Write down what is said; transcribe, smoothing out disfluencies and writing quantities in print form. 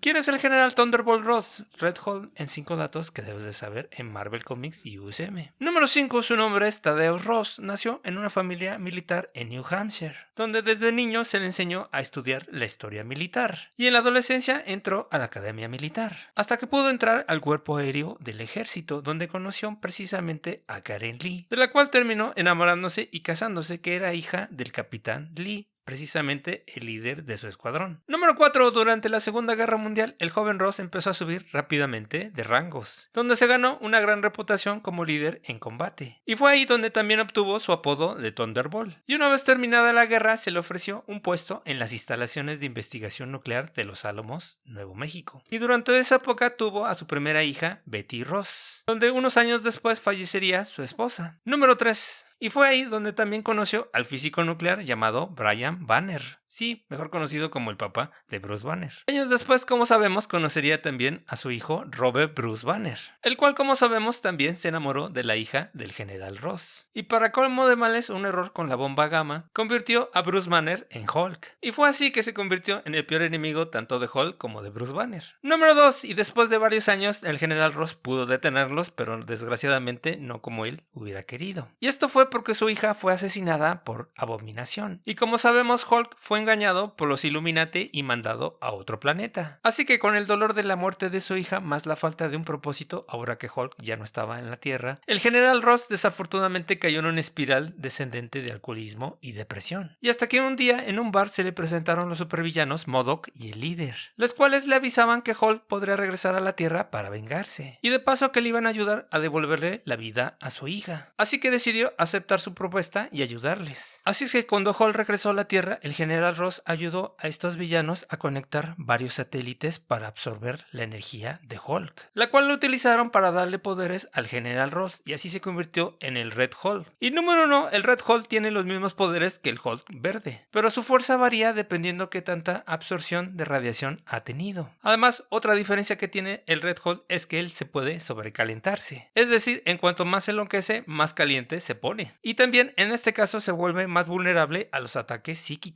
¿Quién es el general Thunderbolt Ross? Red Hulk en 5 datos que debes de saber en Marvel Comics y UCM. Número 5. Su nombre es Thaddeus Ross. Nació en una familia militar en New Hampshire, donde desde niño se le enseñó a estudiar la historia militar. Y en la adolescencia entró a la academia militar, hasta que pudo entrar al cuerpo aéreo del ejército, donde conoció precisamente a Karen Lee, de la cual terminó enamorándose y casándose, que era hija del capitán Lee, precisamente el líder de su escuadrón. Número 4. Durante la Segunda Guerra Mundial, el joven Ross empezó a subir rápidamente de rangos, donde se ganó una gran reputación como líder en combate. Y fue ahí donde también obtuvo su apodo de Thunderbolt. Y una vez terminada la guerra, se le ofreció un puesto en las instalaciones de investigación nuclear de Los Álamos, Nuevo México. Y durante esa época tuvo a su primera hija, Betty Ross, donde unos años después fallecería su esposa. Número 3. Y fue ahí donde también conoció al físico nuclear llamado Brian Banner. Sí, mejor conocido como el papá de Bruce Banner. Años después, como sabemos, conocería también a su hijo Robert Bruce Banner, el cual, como sabemos, también se enamoró de la hija del general Ross. Y para colmo de males, un error con la bomba gamma convirtió a Bruce Banner en Hulk. Y fue así que se convirtió en el peor enemigo tanto de Hulk como de Bruce Banner. Número 2. Y después de varios años, el general Ross pudo detenerlos, pero desgraciadamente no como él hubiera querido. Y esto fue porque su hija fue asesinada por Abominación. Y como sabemos, Hulk fue engañado por los Illuminati y mandado a otro planeta. Así que con el dolor de la muerte de su hija, más la falta de un propósito, ahora que Hulk ya no estaba en la Tierra, el general Ross desafortunadamente cayó en una espiral descendente de alcoholismo y depresión. Y hasta que un día en un bar se le presentaron los supervillanos MODOK y el líder, los cuales le avisaban que Hulk podría regresar a la Tierra para vengarse. Y de paso que le iban a ayudar a devolverle la vida a su hija. Así que decidió aceptar su propuesta y ayudarles. Así es que cuando Hulk regresó a la Tierra, el general Ross ayudó a estos villanos a conectar varios satélites para absorber la energía de Hulk, la cual lo utilizaron para darle poderes al general Ross, y así se convirtió en el Red Hulk. Y número 1, el Red Hulk tiene los mismos poderes que el Hulk verde, pero su fuerza varía dependiendo qué tanta absorción de radiación ha tenido. Además, otra diferencia que tiene el Red Hulk es que él se puede sobrecalentarse, es decir, en cuanto más se enloquece, más caliente se pone. Y también en este caso se vuelve más vulnerable a los ataques psíquicos.